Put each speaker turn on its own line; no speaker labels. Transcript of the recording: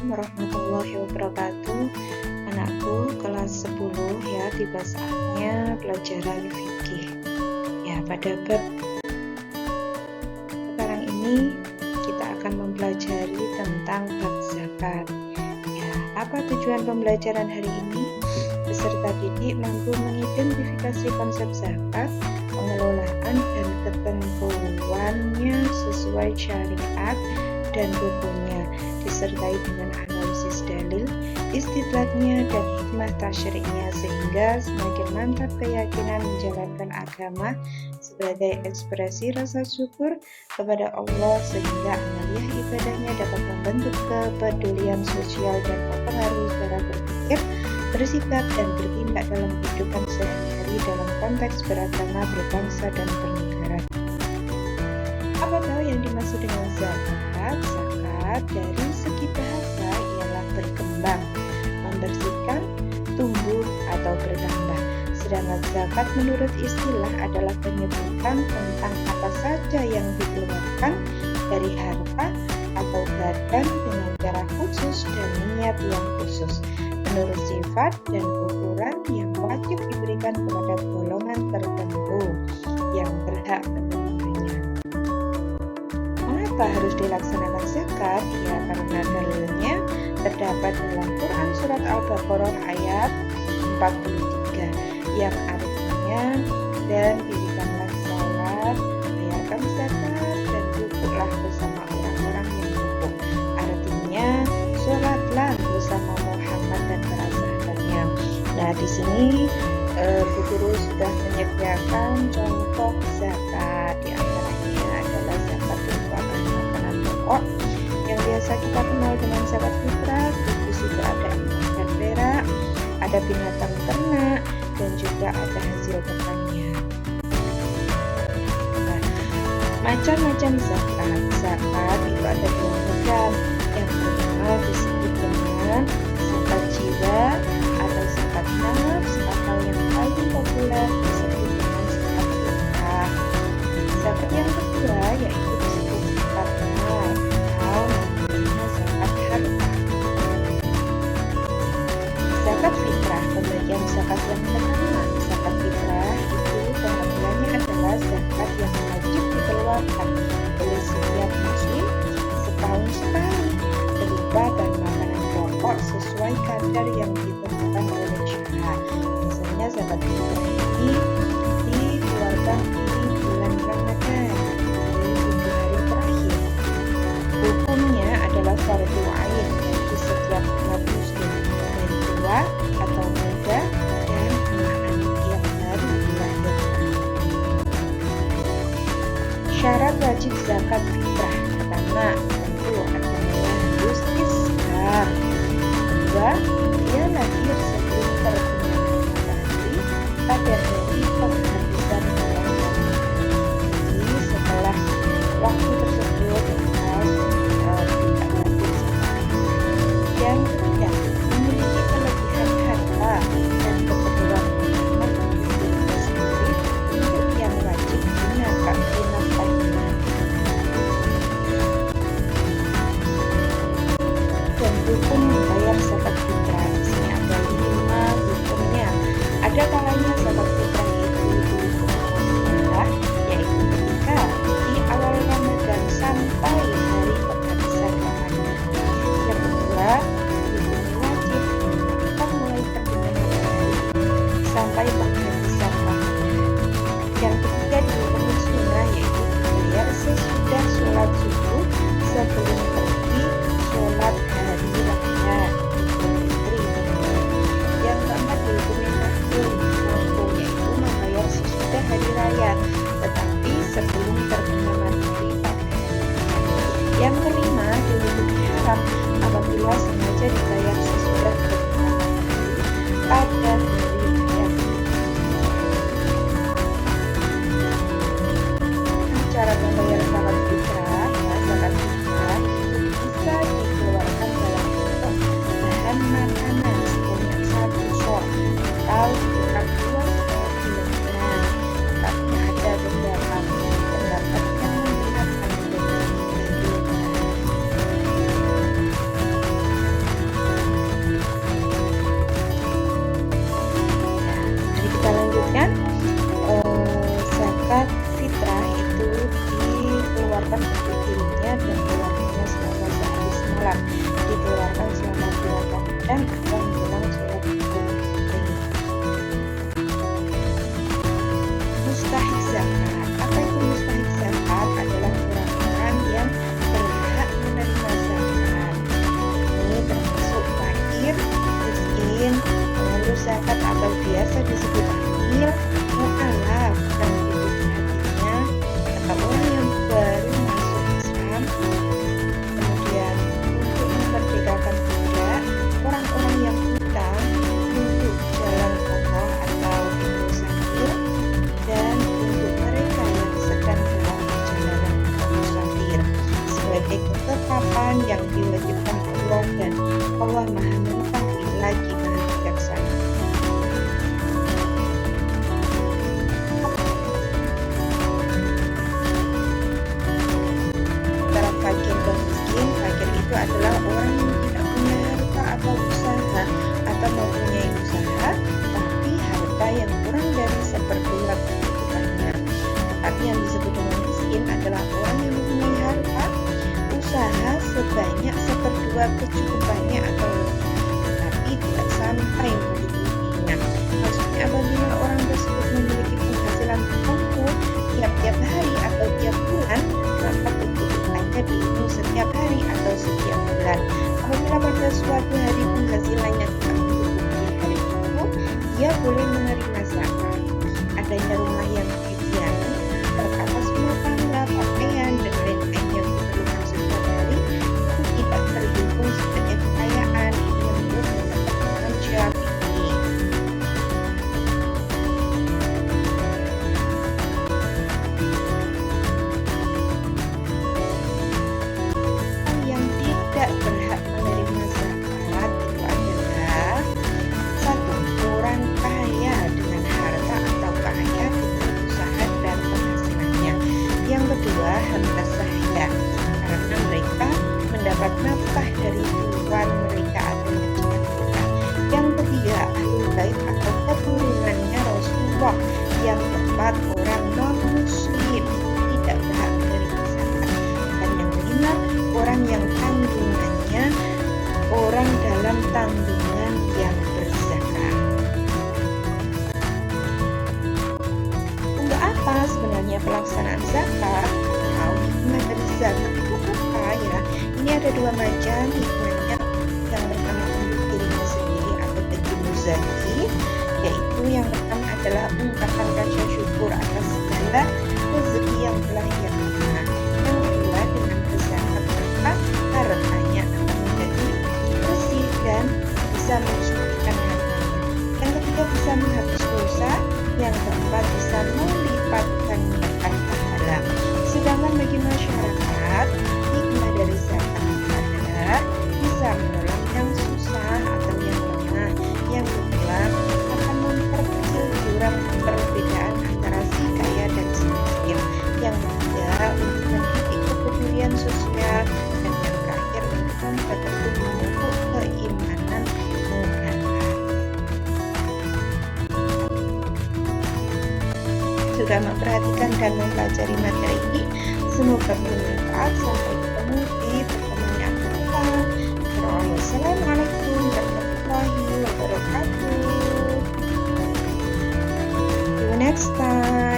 Assalamualaikum warahmatullahi wabarakatuh. Anakku kelas 10 ya, tiba saatnya pelajaran fikih. Ya, pada bab sekarang ini kita akan mempelajari tentang bab zakat. Ya, apa tujuan pembelajaran hari ini? Peserta didik mampu mengidentifikasi konsep zakat, pengelolaan dan ketentuannya sesuai syariat dan hukumnya, disertai dengan analisis dalil, istidlatnya dan hikmah tasyri'nya, sehingga semakin mantap keyakinan menjalankan agama sebagai ekspresi rasa syukur kepada Allah, sehingga amaliyah ibadahnya dapat membentuk kepedulian sosial dan mempengaruhi cara berpikir, bersikap dan bertindak dalam kehidupan sehari-hari dalam konteks beragama, berbangsa dan bernegara. Apa tahu yang dimaksud dengan zakat? Zakat dari segi bahasa ialah berkembang, membersihkan, tumbuh atau bertambah. Sedangkan zakat menurut istilah adalah penyebutan tentang apa saja yang dikeluarkan dari harta atau badan dengan cara khusus dan niat yang khusus, menurut sifat dan ukuran yang wajib diberikan kepada golongan tertentu yang berhak menerimanya. Mengapa harus dilaksanakan zakat? Ya, karena dalilnya terdapat dalam Quran surat Al-Baqarah ayat 43 yang artinya, dan dirikanlah salat, bayarkan zakat dan rukuklah bersama orang-orang yang rukuk. Artinya salatlah bersama Muhammad dan para sahabatnya. Nah, di sini Bu Guru sudah menyediakan contoh zakat. Di antaranya adalah zakat merupakan makanan pokok yang biasa kita kenal dengan zakat fitrah. Di situ ada emas dan perak, ada binatang ternak, dan juga ada hasil pertanian. Nah, macam-macam zakat. Zakat itu ada dua macam. Yang pertama disebut dengan zakat jiwa atau zakat nafs, atau yang paling populer disebut dengan zakat fitrah. Zakat yang kedua yaitu disebut zakat mal atau namanya zakat harta. Zakat fitrah, pembagian zakat yang pertama. Zakat fitrah itu pengertiannya adalah zakat yang wajib dikeluarkan oleh setiap muslim setahun sekali, berupa bahan makanan pokok sesuai kadar yang ditentukan oleh syariat. Misalnya zakat fitrah ini dikeluarkan di bulan Ramadan, di 7 hari terakhir. Hukumnya adalah fardhu ain bagi setiap umat muslim, baik tua atau muda dan anak-anak yang baru dilahirkan. Syarat wajib zakat fitrah: pertama, tentu agamanya harus Islam. Kedua, dia lahir sebelum terbenamnya matahari pada hari penghabisan bulan Ramadan. Jadi setelah waktu tersebut tidak wajib zakat. Yang ketiga, memiliki kelebihan harta dan keperluan utama untuk dirinya sendiri untuk yang wajib dinafkahi. Dan hukum membayar zakat fitrah, di sini ada 5 hukumnya. Ada kalanya zakat fitrah itu dihukum, yaitu ketika di awal Ramadan sampai hari penghabisan Ramadan. Yang kedua, hukum wajib kita mulai terbenam matahari sampai penghabisan Ramadan. Yang ketiga, dihukum sunnah, yaitu dibayar sesudah sholat subuh sebelum pergi sholat hari raya. disebut adil, mu'alaf yang diikuti hatinya, atau orang yang baru masuk Islam. Kemudian untuk memerdekakan budak, orang-orang yang buta untuk jalan Allah atau musafir, dan untuk mereka yang sedang dalam perjalanan atau musafir sebagai ketetapan yang diwajibkan Allah, dan Allah Maha mengetahui lagi Maha bijaksana. Antara fakir dan miskin, fakir itu adalah orang yang tidak punya harta atau usaha, atau mempunyai usaha tapi harta yang kurang dari sepertiga kecukupannya. Tetapi yang disebut dengan miskin adalah orang yang mempunyai harta usaha sebanyak seperdua kecukupannya atau lebih, tapi tidak sampai mencukupinya. Maksudnya apabila orang tersebut memiliki penghasilan tertentu tiap-tiap hari atau tiap bulan, maka kebutuhannya dihitung setiap hari atau setiap bulan. Apabila pada suatu hari penghasilannya tidak mencukupi hari itu, dia boleh menerima zakat. Adanya rumah yang dihidani, terkata semua tangga, pakaian, dan lain-lain yang diperlukan setiap hari itu tidak terhitung sebagai kekayaan. Ini yang menurut pendapat Syafi'i. Yang tidak berhak menerima zakat itu adalah: satu, orang kaya dengan harta atau kaya dengan usaha dan penghasilannya. Yang kedua, hamba sahaya, karena mereka mendapat nafkah dari tuan mereka atau majikan mereka. Yang ketiga, ahlul bait atau keturunannya Rasulullah. Yang keempat, orang non-muslim tidak berhak menerima zakat. Dan yang kelima, orang yang tanggungannya orang dalam tanggungan yang berzakat. Untuk apa sebenarnya pelaksanaan zakat atau hikmah dari zakat itu apa ya? Ini ada dua macam hikmahnya. Yang pertama untuk dirinya sendiri atau bagi muzaki, yaitu yang pertama adalah ungkapan rasa syukur atas segala rezeki yang telah ia terima. Yang kedua, dengan berzakat maka hartanya akan menjadi bersih dan bisa mensucikan hartanya. Yang ketiga, bisa menghapus dosa. Yang keempat, bisa melipat gandakan pahala. Sedangkan bagi masyarakat, hikmah dari zakat adalah bisa menolong yang susah atau yang lemah. Yang kedua, akan memperkecil jurang perbedaan antara si kaya dan si miskin. Yang ketiga, untuk mendidik kepedulian sosial. Dan yang terakhir, untuk memperteguh memupuk keimanan mu'alaf. Sudah memperhatikan dan mempelajari materi ini, semoga bermanfaat. Sampai ketemu di pertemuan yang akan datang. Wassalamualaikum warahmatullahi wabarakatuh. See you next time.